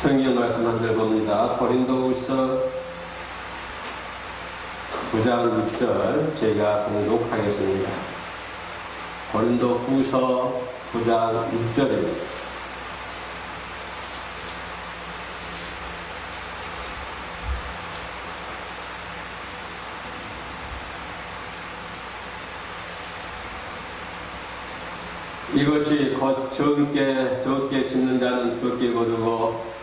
성경 말씀 한절 봅니다. 고린도후서 9장 6절 제가 봉독하겠습니다. 고린도후서 9장 6절입니다. 이것이 곧 적게 심는 자는 적게 거두고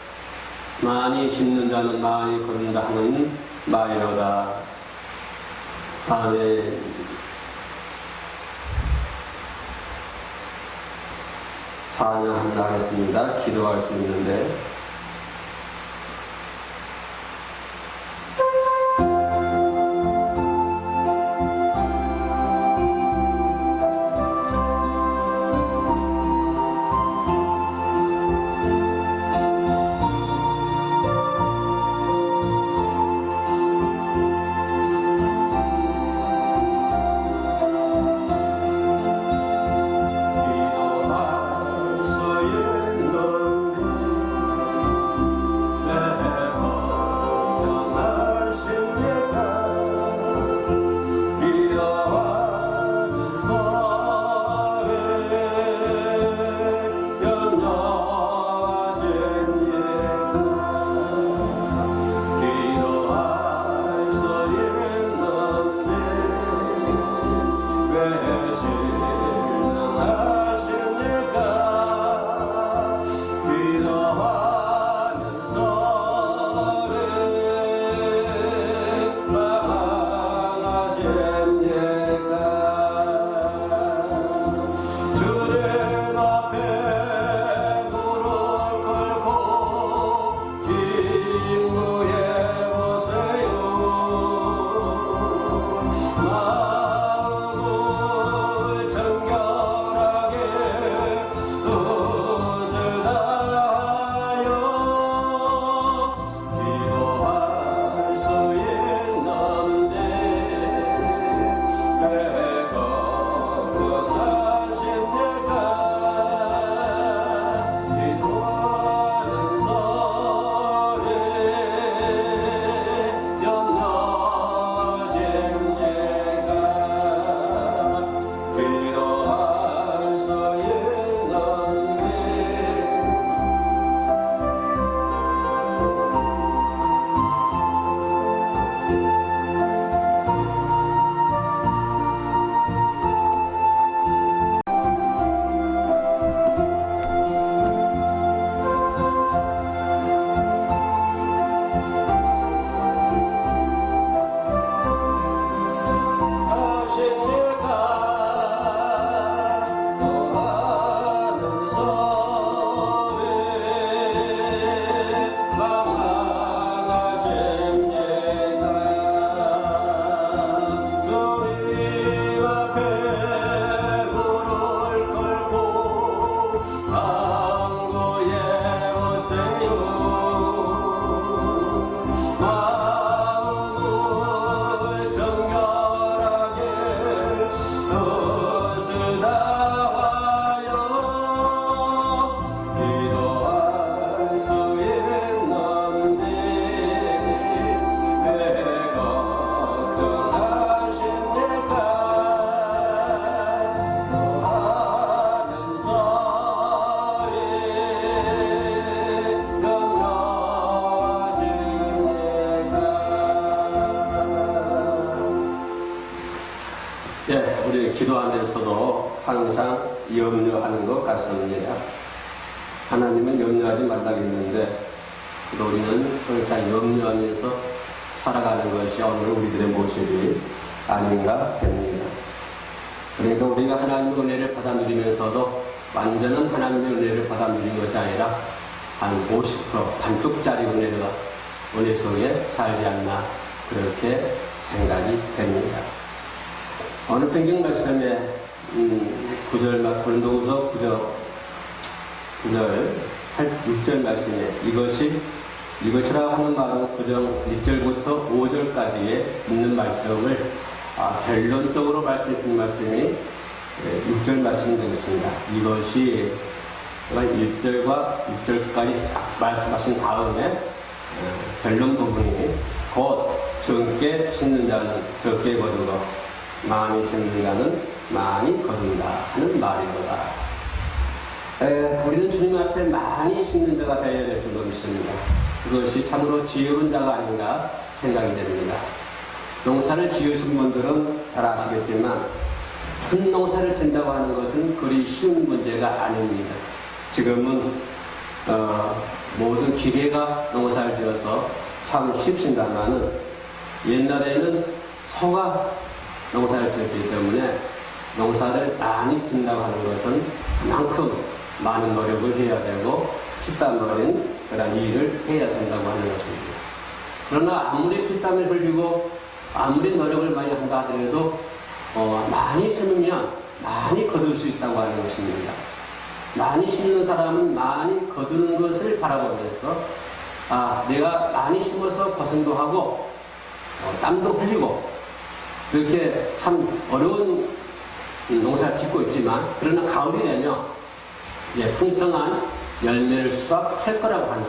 많이 심는 자는 많이 거둔다 하는 말이로다. 아멘. 찬양한다 하겠습니다. 기도할 수 있는데 우리 기도하면서도 항상 염려하는 것 같습니다. 하나님은 염려하지 말라고 했는데 우리는 항상 염려하면서 살아가는 것이 오늘 우리들의 모습이 아닌가 봅니다. 그러니까 우리가 하나님의 은혜를 받아 누리면서도 완전한 하나님의 은혜를 받아 누린 것이 아니라 한 50% 반쪽짜리 은혜 속에 살지 않나 그렇게 생각이 됩니다. 어느 성경 말씀에 9절 고린도후서 9절 6절 말씀에 이것이라고 하는 말은 9절 1절부터 5절까지에 있는 말씀을 결론적으로 말씀해 주신 말씀이 6절 말씀이 되겠습니다. 이것이 그러니까 1절과 6절까지 말씀하신 다음에 결론 부분이 곧 적게 심는 자는 적게 거두고 많이 심는 자는 많이 거둔다 하는 말이로다. 우리는 주님 앞에 많이 심는 자가 되어야 될 줄로 믿습니다. 그것이 참으로 지혜로운 자가 아닌가 생각이 됩니다. 농사를 지으신 분들은 잘 아시겠지만 큰 농사를 짓는다고 하는 것은 그리 쉬운 문제가 아닙니다. 지금은 모든 기계가 농사를 지어서 참 쉽습니다만은 옛날에는 소가 농사를 지었기 때문에 농사를 많이 짓는다고 하는 것은 그만큼 많은 노력을 해야 되고 피땀 흘린 그런 일을 해야 된다고 하는 것입니다. 그러나 아무리 피땀을 흘리고 아무리 노력을 많이 한다 하더라도 많이 심으면 많이 거둘 수 있다고 하는 것입니다. 많이 심는 사람은 많이 거두는 것을 바라보면서 내가 많이 심어서 고생도 하고 땀도 흘리고 그렇게 참 어려운 농사를 짓고 있지만 그러나 가을이 되면 풍성한 열매를 수확할 거라고 하는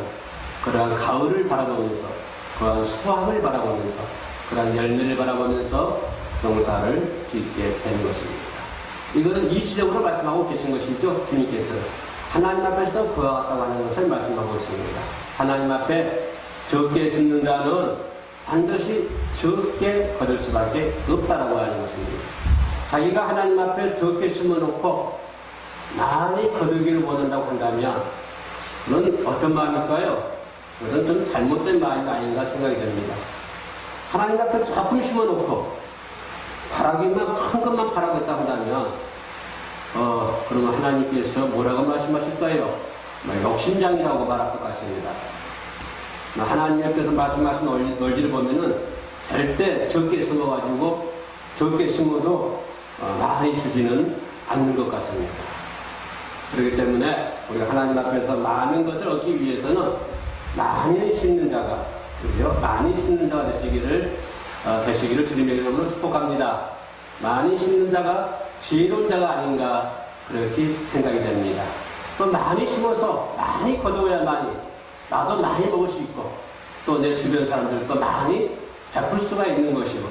그러한 가을을 바라보면서 그러한 수확을 바라보면서 그러한 열매를 바라보면서 농사를 짓게 되는 것입니다. 이거는 이치적으로 말씀하고 계신 것이죠. 주님께서 하나님 앞에서도 그와 같다고 하는 것을 말씀하고 있습니다. 하나님 앞에 적게 심는 자는 반드시 적게 거둘 수밖에 없다라고 하는 것입니다. 자기가 하나님 앞에 적게 심어놓고 많이 거두기를 원한다고 한다면 그건 어떤 마음일까요? 그것은 좀 잘못된 마음이 아닌가 생각이 됩니다. 하나님 앞에 조금 심어놓고 바라기만 큰 것만 바라겠다 한다면 그러면 하나님께서 뭐라고 말씀하실까요? 욕심장이라고 말할 것 같습니다. 하나님께서 말씀하신 논리를 보면은 절대 적게 심어가지고 적게 심어도 많이 주지는 않는 것 같습니다. 그렇기 때문에 우리가 하나님 앞에서 많은 것을 얻기 위해서는 많이 심는 자가, 그죠? 많이 심는 자가 되시기를 주님의 이름으로 축복합니다. 많이 심는 자가 지혜로운 자가 아닌가 그렇게 생각이 됩니다. 또 많이 심어서 많이 거두어야만이 나도 많이 먹을 수 있고 또 내 주변 사람들도 많이 베풀 수가 있는 것이고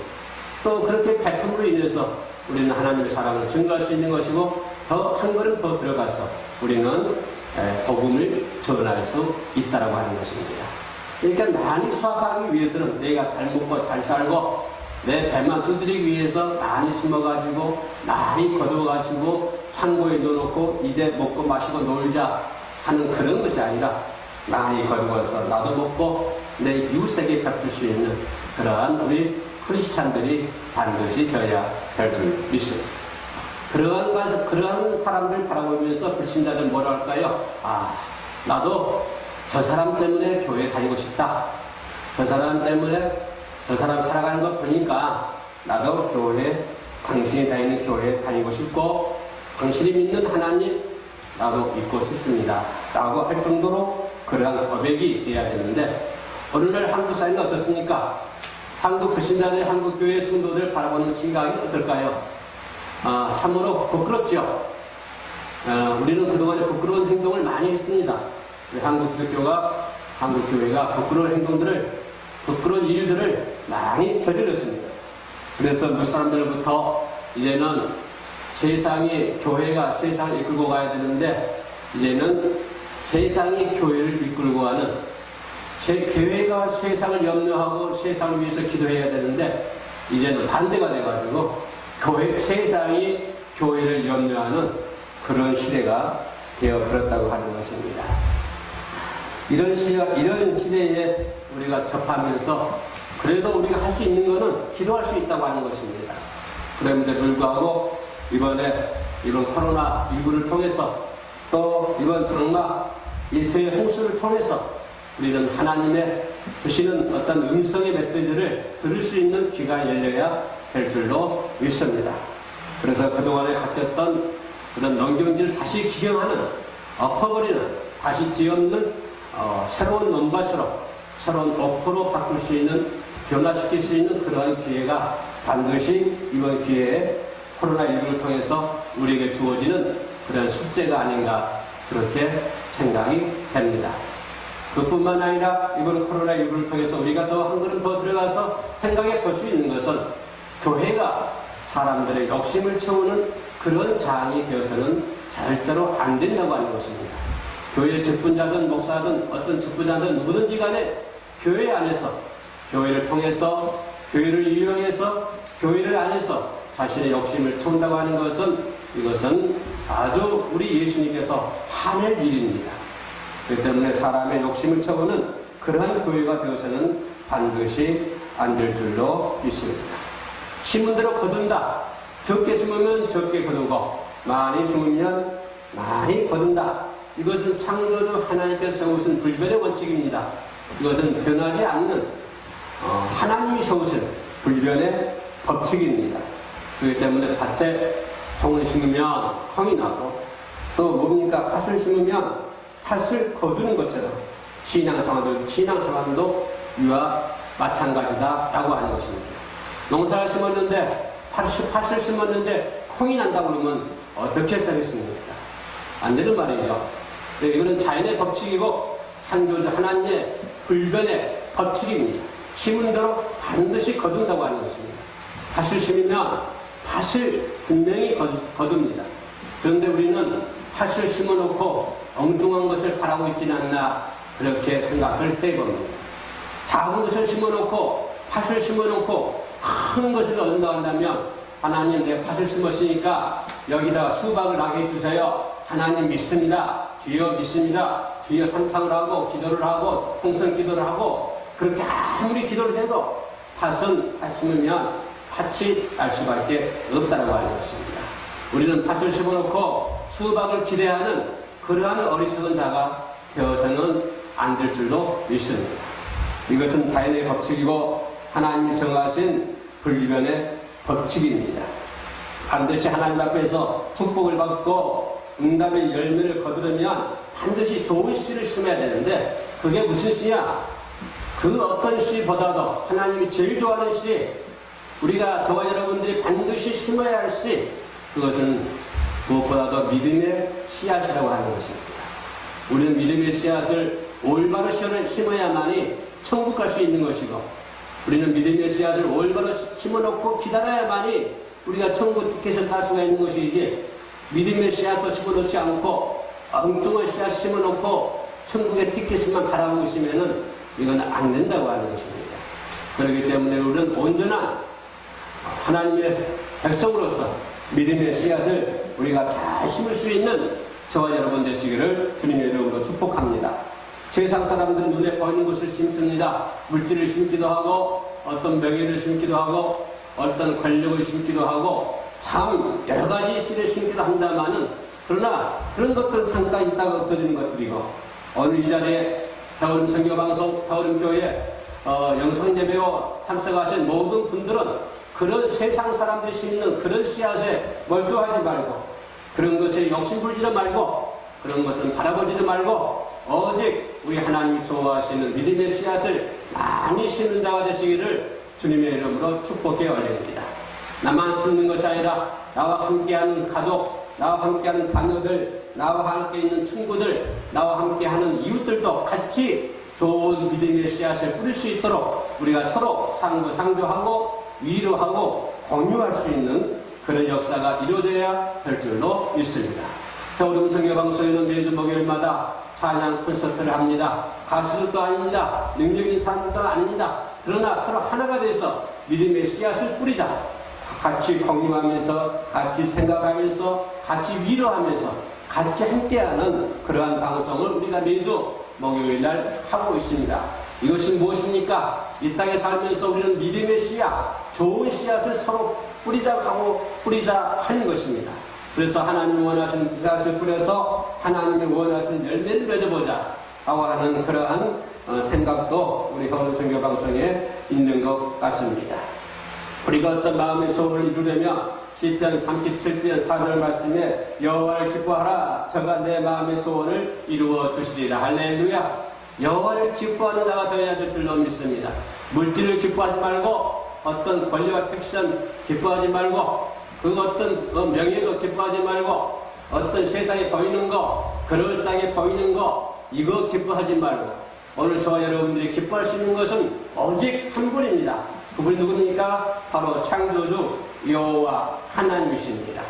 또 그렇게 베품으로 인해서 우리는 하나님의 사랑을 증거할 수 있는 것이고 더 한 걸음 더 들어가서 우리는 복음을 전할 수 있다라고 하는 것입니다. 그러니까 많이 수확하기 위해서는 내가 잘 먹고 잘 살고 내 배만 두드리기 위해서 많이 심어가지고 많이 거두어가지고 창고에 넣어놓고 이제 먹고 마시고 놀자 하는 그런 것이 아니라 많이 거두어서 나도 먹고 내 이웃에게 베풀 수 있는 그러한 우리 크리스찬들이 반드시 되어야 될 줄 믿습니다. 그러한 사람들 바라보면서 불신자들 뭐라 할까요? 나도 저 사람 때문에 교회 다니고 싶다. 저 사람 때문에 저 사람 살아가는 거 보니까 나도 당신이 다니는 교회에 다니고 싶고 당신이 믿는 하나님 나도 믿고 싶습니다. 라고 할 정도로 그러한 고백이 돼야 되는데 오늘날 한국 사회는 어떻습니까? 한국 불신자들, 한국 교회 성도들 바라보는 시각이 어떨까요? 참으로 부끄럽죠. 우리는 그동안에 부끄러운 행동을 많이 했습니다. 한국 교회가 부끄러운 일들을 많이 저질렀습니다. 그래서 몇 사람들부터 이제는 교회가 세상을 이끌고 가야 되는데 이제는 세상이 교회를 이끌고 가는 교회가 세상을 염려하고 세상을 위해서 기도해야 되는데 이제는 반대가 돼가지고 세상이 교회를 염려하는 그런 시대가 되어버렸다고 하는 것입니다. 이런 시대에 우리가 접하면서 그래도 우리가 할 수 있는 것은 기도할 수 있다고 하는 것입니다. 그런데 불구하고 이번에 이런 코로나19를 통해서 또 이번 장막 대의 홍수를 통해서 우리는 하나님의 주시는 어떤 음성의 메시지를 들을 수 있는 귀가 열려야 될 줄로 믿습니다. 그래서 그동안에 갖겼던 그런 농경지를 다시 기경하는, 엎어버리는, 다시 뒤엎는 새로운 논밭으로, 새로운 옥토로 바꿀 수 있는, 변화시킬 수 있는 그러한 기회가 반드시 이번 기회에 코로나19를 통해서 우리에게 주어지는 그런 숙제가 아닌가 그렇게 생각이 됩니다. 그뿐만 아니라 이번 코로나19를 통해서 우리가 더 한 걸음 더 들어가서 생각해 볼 수 있는 것은 교회가 사람들의 욕심을 채우는 그런 장이 되어서는 절대로 안 된다고 하는 것입니다. 교회 직분자든 목사든 어떤 직분자든 누구든지 간에 교회 안에서 교회를 통해서 교회를 이용해서 교회를 안에서 자신의 욕심을 채운다고 하는 것은 이것은 아주 우리 예수님께서 화낼 일입니다. 그렇기 때문에 사람의 욕심을 채우는 그러한 교회가 되어서는 반드시 안 될 줄로 믿습니다. 심은 대로 거둔다. 적게 심으면 적게 거두고 많이 심으면 많이 거둔다. 이것은 창조주 하나님께서 세우신 불변의 원칙입니다. 이것은 변하지 않는 하나님이 세우신 불변의 법칙입니다. 그렇기 때문에 밭에 콩을 심으면 콩이 나고 또 뭡니까? 팥을 심으면 팥을 거두는 것처럼 신앙생활도 이와 마찬가지다라고 하는 것입니다. 농사를 심었는데 팥을 심었는데 콩이 난다고 그러면 어떻게 되겠습니까? 안 되는 말이죠. 이거는 자연의 법칙이고 창조주 하나님의 불변의 법칙입니다. 심은 대로 반드시 거둔다고 하는 것입니다. 팥을 심으면 팥을 분명히 거둡니다. 그런데 우리는 팥을 심어놓고 엉뚱한 것을 바라고 있지는 않나 그렇게 생각을 해봅니다. 작은 것을 심어놓고 팥을 심어놓고 큰 것을 얻는다고 한다면 하나님 내 팥을 심었으니까 여기다가 수박을 나게 해주세요. 하나님 믿습니다. 주여 믿습니다. 주여 삼창을 하고 기도를 하고 통성 기도를 하고 그렇게 아무리 기도를 해도 팥은 팥 심으면 팥이 날 수밖에 없다라고 하는 것입니다. 우리는 팥을 심어놓고 수박을 기대하는 그러한 어리석은 자가 되어서는 안 될 줄로 믿습니다. 이것은 자연의 법칙이고 하나님이 정하신 불변의 법칙입니다. 반드시 하나님 앞에서 축복을 받고 응답의 열매를 거두려면 반드시 좋은 씨를 심어야 되는데 그게 무슨 씨냐? 그 어떤 씨보다도 하나님이 제일 좋아하는 씨, 우리가 저와 여러분들이 반드시 심어야 할 씨, 그것은 무엇보다도 믿음의 씨앗이라고 하는 것입니다. 우리는 믿음의 씨앗을 올바로 심어야만이 천국 갈 수 있는 것이고 우리는 믿음의 씨앗을 올바로 심어놓고 기다려야만이 우리가 천국 티켓을 탈 수가 있는 것이지 믿음의 씨앗도 심어놓지 않고 엉뚱한 씨앗 심어놓고 천국의 티켓만 바라보고 있으면은 이건 안 된다고 하는 것입니다. 그렇기 때문에 우리는 온전한 하나님의 백성으로서 믿음의 씨앗을 우리가 잘 심을 수 있는 저와 여러분 되시기를 주님의 이름으로 축복합니다. 세상 사람들은 눈에 보이는 것을 심습니다. 물질을 심기도 하고 어떤 명예를 심기도 하고 어떤 권력을 심기도 하고 참 여러 가지 씨를 심기도 한다마는 그러나 그런 것들은 잠깐 있다가 없어지는 것들이고 오늘 이 자리에 배우름 선교방송 배우름교회 영성예배로 참석하신 모든 분들은 그런 세상 사람들이 심는 그런 씨앗에 몰두하지 말고 그런 것에 욕심부리지도 말고 그런 것은 바라보지도 말고 오직 우리 하나님이 좋아하시는 믿음의 씨앗을 많이 심는 자가 되시기를 주님의 이름으로 축복해 올립니다. 나만 심는 것이 아니라 나와 함께하는 가족, 나와 함께하는 자녀들, 나와 함께 있는 친구들, 나와 함께하는 이웃들도 같이 좋은 믿음의 씨앗을 뿌릴 수 있도록 우리가 서로 상부상조하고 위로하고 공유할 수 있는 그런 역사가 이루어져야 될 줄로 믿습니다. 배우름 선교방송에는 매주 목요일마다 찬양 콘서트를 합니다. 가수도 아닙니다. 능력 있는 사람도 아닙니다. 그러나 서로 하나가 돼서 믿음의 씨앗을 뿌리자. 같이 공유하면서 같이 생각하면서 같이 위로하면서 같이 함께하는 그러한 방송을 우리가 매주 목요일날 하고 있습니다. 이것이 무엇입니까? 이 땅에 살면서 우리는 믿음의 씨앗, 좋은 씨앗을 서로 뿌리자 하는 것입니다. 그래서 하나님이 원하시는 씨앗을 뿌려서 하나님이 원하시는 열매를 맺어보자 하고 하는 그러한 생각도 우리 배우름선교방송에 있는 것 같습니다. 우리가 어떤 마음의 소원을 이루려면 시편 37편 4절 말씀에 여호와를 기뻐하라 저가 내 마음의 소원을 이루어 주시리라. 할렐루야. 여호와를 기뻐하는 자가 되어야 될 줄로 믿습니다. 물질을 기뻐하지 말고 어떤 권리와 팩션 기뻐하지 말고 그 어떤 명예도 기뻐하지 말고 어떤 세상에 보이는 거, 그럴싸하게 보이는 거, 이거 기뻐하지 말고 오늘 저와 여러분들이 기뻐할 수 있는 것은 오직 한 분입니다. 그분이 누굽니까? 바로 창조주 여호와 하나님이십니다.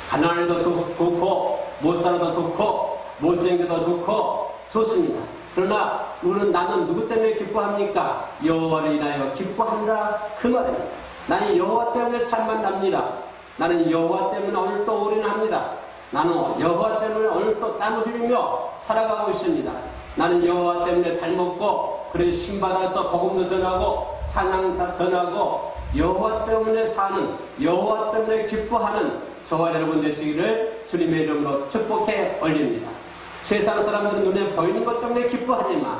가난해도 좋고 못 살아도 좋고 못생겨도 좋고 좋습니다. 그러나 나는 누구 때문에 기뻐합니까? 여호와를 인하여 기뻐한다, 그 말입니다. 나는 여호와 때문에 살만 납니다. 나는 여호와 때문에 오늘도 올인합니다. 나는 여호와 때문에 오늘도 땀을 흘리며 살아가고 있습니다. 나는 여호와 때문에 잘 먹고 그래 힘받아서 복음도 전하고 찬양 전하고 여호와 때문에 사는, 여호와 때문에 기뻐하는 저와 여러분 되시기를 주님의 이름으로 축복해 올립니다. 세상 사람들은 눈에 보이는 것 때문에 기뻐하지만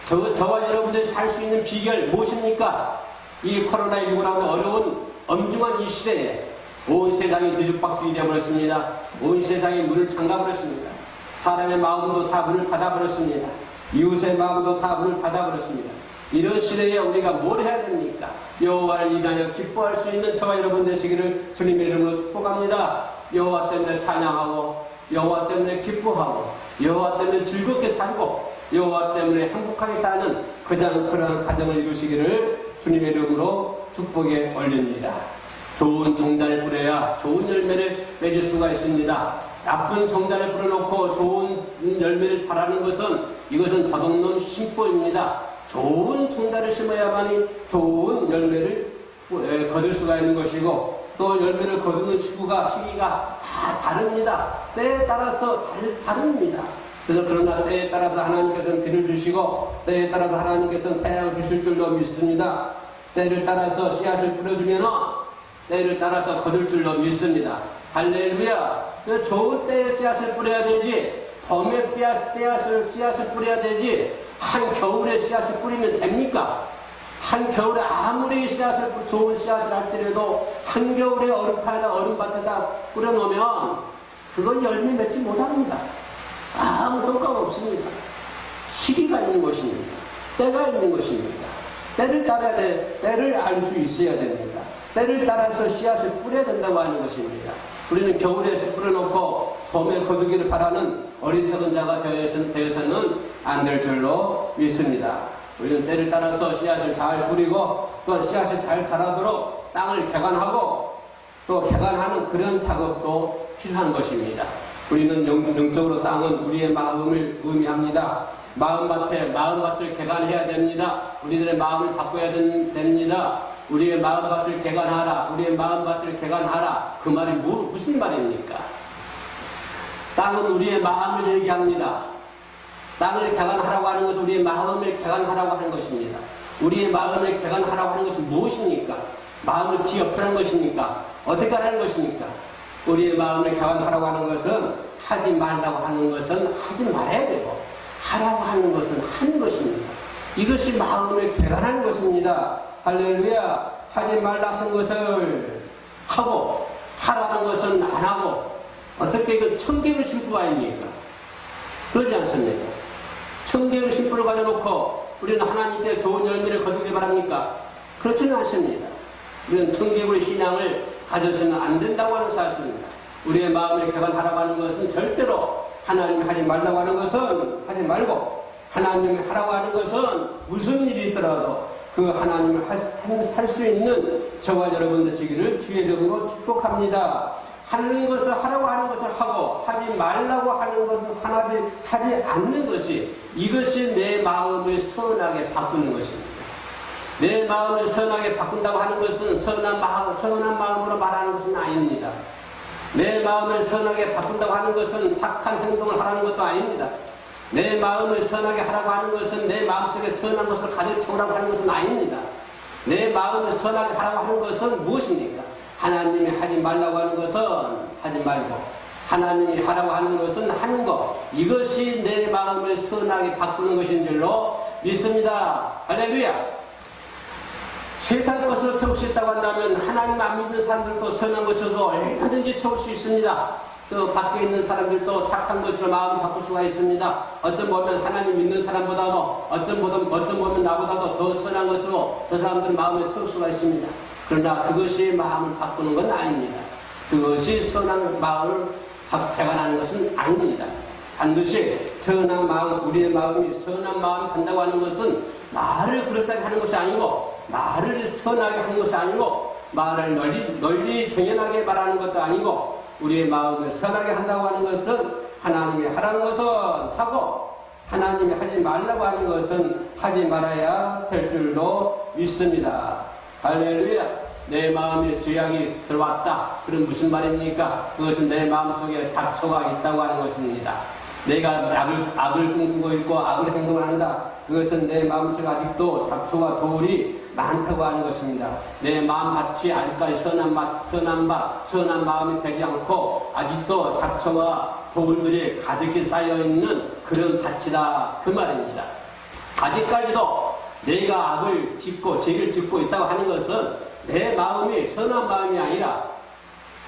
저와 여러분들이 살 수 있는 비결 무엇입니까? 이 코로나19라는 어려운 엄중한 이 시대에 온 세상이 뒤죽박죽이 되어버렸습니다. 온 세상이 문을 잠가버렸습니다. 사람의 마음도 다 문을 닫아버렸습니다. 이웃의 마음도 다 문을 닫아버렸습니다. 이런 시대에 우리가 뭘 해야 됩니까? 여호와를 인하여 기뻐할 수 있는 저와 여러분 되시기를 주님의 이름으로 축복합니다. 여호와 때문에 찬양하고 여호와 때문에 기뻐하고 여호와 때문에 즐겁게 살고 여호와 때문에 행복하게 사는 그런 가정을 이루시기를 주님의 이름으로 축복에 올립니다. 좋은 종자를 뿌려야 좋은 열매를 맺을 수가 있습니다. 나쁜 종자를 뿌려놓고 좋은 열매를 바라는 이것은 덧없는 심보입니다. 좋은 종자를 심어야만이 좋은 열매를 거둘 수가 있는 것이고 또 열매를 거두는 시기가 다 다릅니다. 때에 따라서 다릅니다. 그러나 때에 따라서 하나님께서는 비를 주시고 때에 따라서 하나님께서는 태양을 주실 줄로 믿습니다. 때를 따라서 씨앗을 뿌려주면 때를 따라서 거둘 줄로 믿습니다. 할렐루야. 좋은 때에 씨앗을 뿌려야 되지 봄에 씨앗을 뿌려야 되지 한겨울에 씨앗을 뿌리면 됩니까? 한겨울에 아무리 좋은 씨앗을 할지라도 한겨울에 얼음밭에다 뿌려놓으면 그건 열매 맺지 못합니다. 아무 효과가 없습니다. 시기가 있는 것입니다. 때가 있는 것입니다. 때를 따라야 때를 알 수 있어야 됩니다. 때를 따라서 씨앗을 뿌려야 된다고 하는 것입니다. 우리는 겨울에 뿌려놓고 봄에 거두기를 바라는 어리석은 자가 되어서는 안 될 줄로 믿습니다. 우리는 때를 따라서 씨앗을 잘 뿌리고 또 씨앗이 잘 자라도록 땅을 개간하고 또 개간하는 그런 작업도 필요한 것입니다. 우리는 영적으로 땅은 우리의 마음을 의미합니다. 마음밭을 개간해야 됩니다. 우리들의 마음을 바꿔야 됩니다. 우리의 마음밭을 개간하라. 우리의 마음밭을 개간하라. 그 말이 무슨 말입니까? 땅은 우리의 마음을 얘기합니다. 땅을 개간하라고 하는 것은 우리의 마음을 개간하라고 하는 것입니다. 우리의 마음을 개간하라고 하는 것은 무엇입니까? 마음을 기업하는 것입니까? 어떻게 하는 것입니까? 우리의 마음을 개간하라고 하는 것은 하지 말라고 하는 것은 하지 말아야 되고 하라고 하는 것은 하는 것입니다. 이것이 마음을 개간하는 것입니다. 할렐루야. 하지 말라는 것을 하고 하라는 것은 안 하고 어떻게 이거 청개를 심고 아닙니까? 그러지 않습니까? 청개를 심부를 가져놓고 우리는 하나님께 좋은 열매를 거두길 바랍니까? 그렇지는 않습니다. 우리는 청개구리 신앙을 가져서는 안 된다고 하는 사실입니다. 우리의 마음을 개간하라고 하는 것은 절대로 하나님이 하지 말라고 하는 것은 하지 말고 하나님이 하라고 하는 것은 무슨 일이 있더라도 그 하나님을 할 수 있는 저와 여러분 되시기를 주의 이름으로 축복합니다. 하는 것을 하라고 하는 것을 하고 하지 말라고 하는 것을 하지 않는 것이 이것이 내 마음을 선하게 바꾸는 것입니다. 내 마음을 선하게 바꾼다고 하는 것은 선한 마음으로 말하는 것은 아닙니다. 내 마음을 선하게 바꾼다고 하는 것은 착한 행동을 하라는 것도 아닙니다. 내 마음을 선하게 하라고 하는 것은 내 마음속에 선한 것을 가득 채우라고 하는 것은 아닙니다. 내 마음을 선하게 하라고 하는 것은 무엇입니까? 하나님이 하지 말라고 하는 것은 하지 말고 하나님이 하라고 하는 것은 하는 것, 이것이 내 마음을 선하게 바꾸는 것인 줄로 믿습니다. 할렐루야. 세상 것을 채울 수 있다고 한다면 하나님 안 믿는 사람들도 선한 것으로 얼마든지 채울 수 있습니다. 저 밖에 있는 사람들도 착한 것으로 마음을 바꿀 수가 있습니다. 어쩜 보면 하나님 믿는 사람보다도 어쩜 보면 나보다도 더 선한 것으로 저 사람들 마음을 채울 수가 있습니다. 그러나 그것이 마음을 바꾸는 건 아닙니다. 그것이 선한 마음을 박해가 나는 것은 아닙니다. 반드시 선한 마음, 우리의 마음이 선한 마음이 된다고 하는 것은 말을 그럴싸하게 하는 것이 아니고, 말을 선하게 하는 것이 아니고, 말을 널리 정연하게 말하는 것도 아니고, 우리의 마음을 선하게 한다고 하는 것은 하나님이 하라는 것은 하고, 하나님이 하지 말라고 하는 것은 하지 말아야 될 줄로 믿습니다. 할렐루야. 내 마음에 죄악이 들어왔다. 그럼 무슨 말입니까? 그것은 내 마음속에 잡초가 있다고 하는 것입니다. 내가 악을 꿈꾸고 있고 악을 행동을 한다. 그것은 내 마음속에 아직도 잡초와 돌이 많다고 하는 것입니다. 내 마음밭이 아직까지 선한 마음이 되지 않고 아직도 잡초와 돌들이 가득히 쌓여있는 그런 밭이다. 그 말입니다. 아직까지도 내가 악을 짓고 죄를 짓고 있다고 하는 것은 내 마음이 선한 마음이 아니라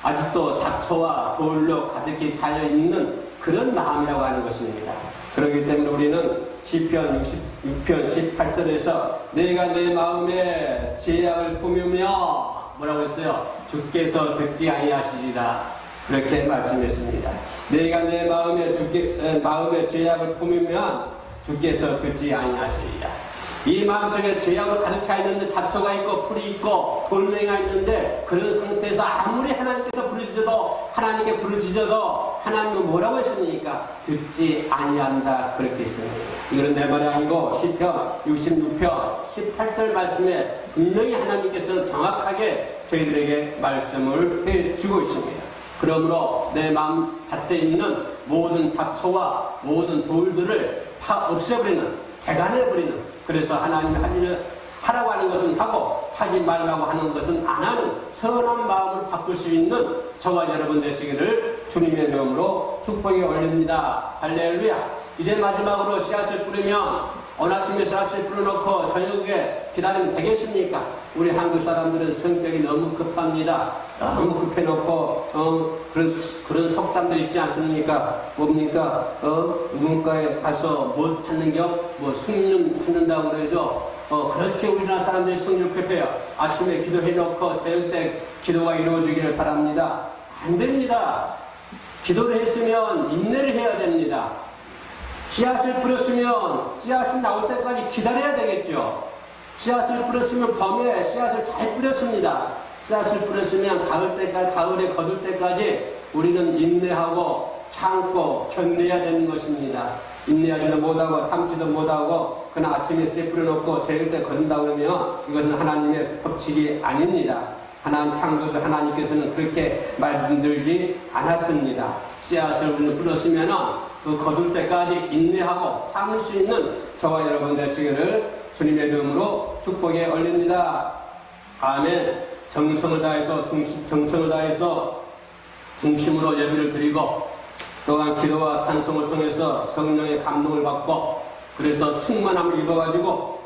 아직도 잡초와 돌로 가득히 차여있는 그런 마음이라고 하는 것입니다. 그렇기 때문에 우리는 시편 66편 18절에서 내가 내 마음에 죄악을 품으며 뭐라고 했어요? 주께서 듣지 아니하시리라. 그렇게 말씀했습니다. 내가 내 마음에 죄악을 품으면 주께서 듣지 아니하시리라. 이 마음속에 죄악으로 가득 차 있는데 잡초가 있고 풀이 있고 돌멩이가 있는데 그런 상태에서 아무리 하나님께서 부르짖어도 하나님께 부르짖어도 하나님은 뭐라고 했습니까? 듣지 아니한다. 그렇게 했습니다. 이거는 내 말이 아니고 시편 66편 18절 말씀에 분명히 하나님께서는 정확하게 저희들에게 말씀을 해주고 있습니다. 그러므로 내 마음 밭에 있는 모든 잡초와 모든 돌들을 없애버리는, 개간해버리는, 그래서 하나님이 할 일을 하라고 하는 것은 하고 하지 말라고 하는 것은 안 하는 선한 마음을 바꿀 수 있는 저와 여러분 되시기를 주님의 이름으로 축복에 올립니다. 할렐루야. 이제 마지막으로 씨앗을 뿌리면 어느 아침에 씨앗을 뿌려놓고 저녁에 기다리면 되겠습니까? 우리 한국 사람들은 성격이 너무 급합니다. 너무 급해놓고 그런 속담도 있지 않습니까? 뭡니까? 문과에 가서 뭐 찾는겨? 뭐 숭늉 찾는다고 그러죠. 그렇게 우리나라 사람들이 성질 급해요. 아침에 기도해놓고 저녁 때 기도가 이루어지기를 바랍니다. 안 됩니다. 기도를 했으면 인내를 해야 됩니다. 씨앗을 뿌렸으면 씨앗이 나올 때까지 기다려야 되겠죠. 씨앗을 뿌렸으면 봄에 씨앗을 잘 뿌렸습니다. 씨앗을 뿌렸으면 가을에 거둘 때까지 우리는 인내하고 참고 견뎌야 되는 것입니다. 인내하지도 못하고 참지도 못하고 그냥 아침에 씨 뿌려놓고 저녁 때 거둔다 그러면 이것은 하나님의 법칙이 아닙니다. 하나님 창조주 하나님께서는 그렇게 만들지 않았습니다. 씨앗을 뿌렸으면 그 거둘 때까지 인내하고 참을 수 있는 저와 여러분 되시기를 주님의 이름으로 축복에 올립니다. 아멘. 정성을 다해서 중심으로 예배를 드리고 또한 기도와 찬송을 통해서 성령의 감동을 받고 그래서 충만함을 입어가지고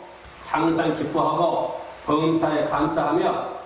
항상 기뻐하고 범사에 감사하며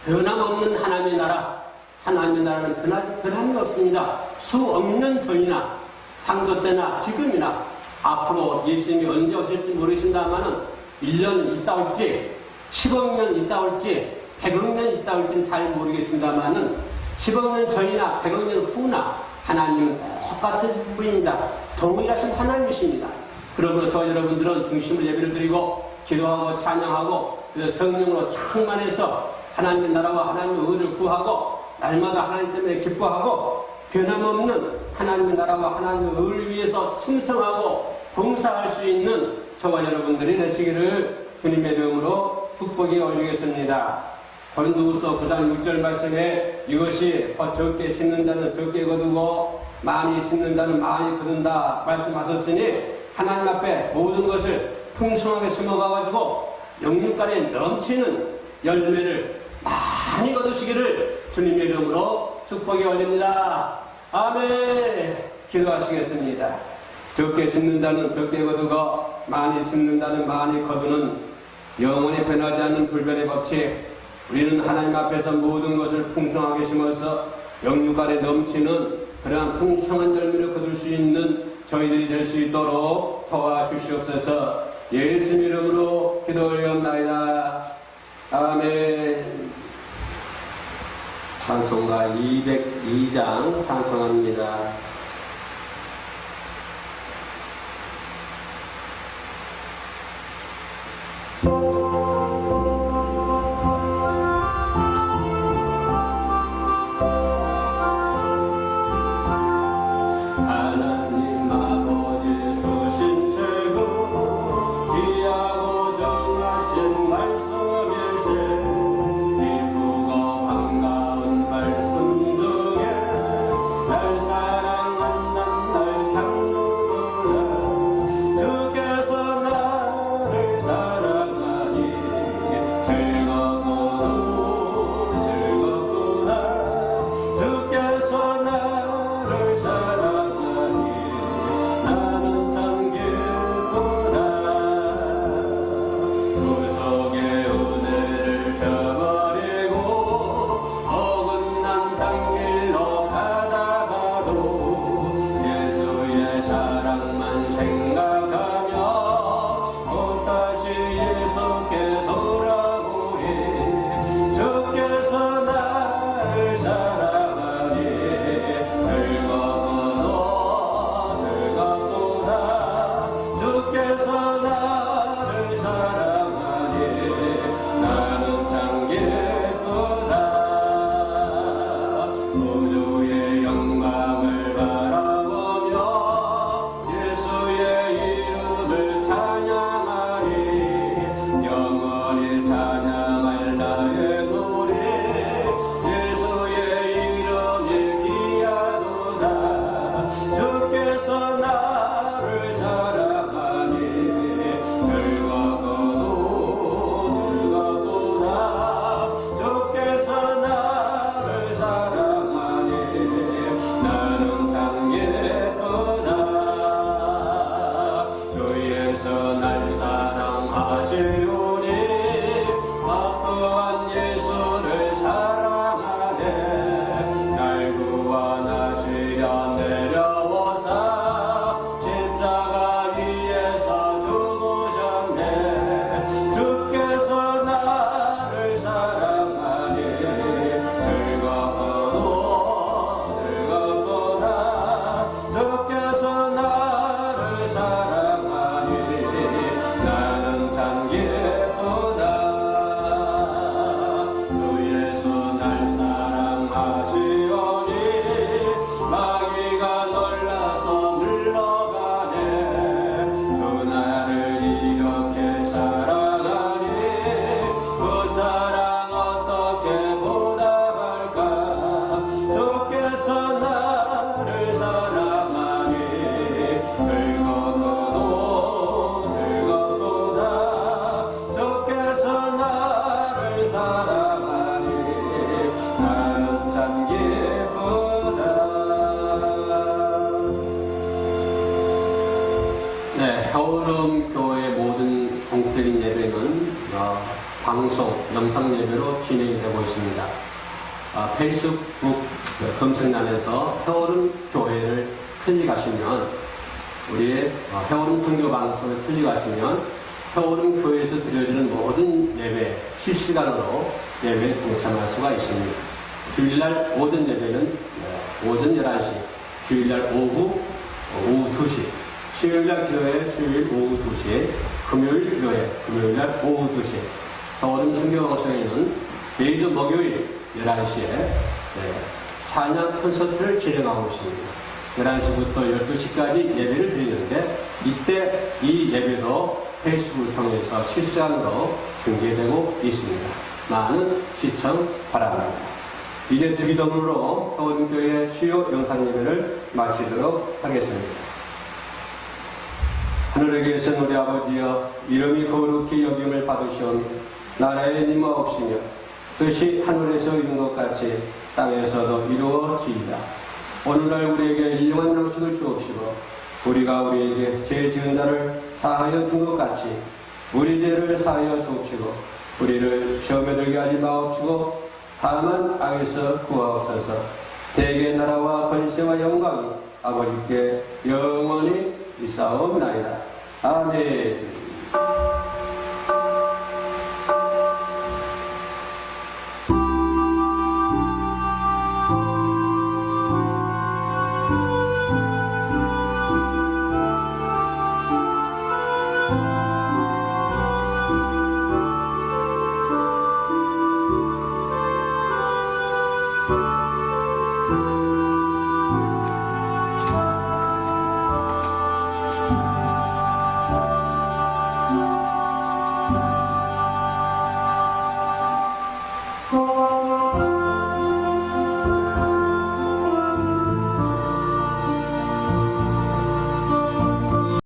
변함없는 하나님의 나라, 하나님의 나라는 변함이 없습니다. 수 없는 전이나 창조 때나 지금이나 앞으로 예수님이 언제 오실지 모르신다마는 1년 있다 올지 10억 년 있다 올지 100억 년 있다 올지는 잘 모르겠습니다마는 10억 년 전이나 100억 년 후나 하나님은 똑같은 분입니다. 동일하신 하나님이십니다. 그러므로 저 여러분들은 중심으로 예배를 드리고 기도하고 찬양하고 성령으로 충만해서 하나님의 나라와 하나님의 의를 구하고 날마다 하나님 때문에 기뻐하고 변함없는 하나님의 나라와 하나님의 의를 위해서 충성하고 봉사할 수 있는 저와 여러분들이 되시기를 주님의 이름으로 축복이 올리겠습니다. 고린도후서 9장 6절 말씀에 이것이 더 적게 심는 자는 적게 거두고 많이 심는 자는 많이 거둔다 말씀하셨으니 하나님 앞에 모든 것을 풍성하게 심어가지고 영육간에 넘치는 열매를 많이 거두시기를 주님의 이름으로 축복이 올립니다. 아멘. 기도하시겠습니다. 적게 심는 자는 적게 거두고 많이 심는 자는 많이 거두는 영원히 변하지 않는 불변의 법칙. 우리는 하나님 앞에서 모든 것을 풍성하게 심어서 영육간에 넘치는 그러한 풍성한 열매를 거둘 수 있는 저희들이 될 수 있도록 도와주시옵소서. 예수 이름으로 기도 올리옵나이다. 아멘. 찬송가 202장 찬송합니다. 해오름교회 모든 공적인 예배는 방송, 영상 예배로 진행이 되고 있습니다. 페이스북 검색란에서 해오름교회를 클릭하시면 우리의 해오름 선교 방송을 클릭하시면 해오름교회에서 드려지는 모든 예배 실시간으로 예배에 동참할 수가 있습니다. 주일날 오전 예배는 오전 11시, 주일날 오후 2시, 수요일날 기도회 수요일 오후 2시에, 금요일 기도회 금요일날 오후 2시에, 해오름 선교 방송에는 매주 목요일 11시에 찬양 콘서트를 진행하고 있습니다. 11시부터 12시까지 예배를 드리는데 이때 이 예배도 페이스북을 통해서 실시간으로 중계되고 있습니다. 많은 시청 바랍니다. 이제 주기도문으로 해오름교회 주요 영상 예배를 마치도록 하겠습니다. 하늘에 계신 우리 아버지여, 이름이 거룩히 여김을 받으시오며 나라의 임하옵시며 뜻이 하늘에서 이룬 것 같이 땅에서도 이루어지이다. 오늘날 우리에게 일용할 양식을 주옵시고 우리가 우리에게 죄 지은 자를 사하여 준 것 같이 우리 죄를 사하여 주옵시고 우리를 시험에 들게 하지 마옵시고 다만 악에서 구하옵소서. 대개 나라와 권세와 영광이 아버지께 영원히 있사옵나이다. 아멘.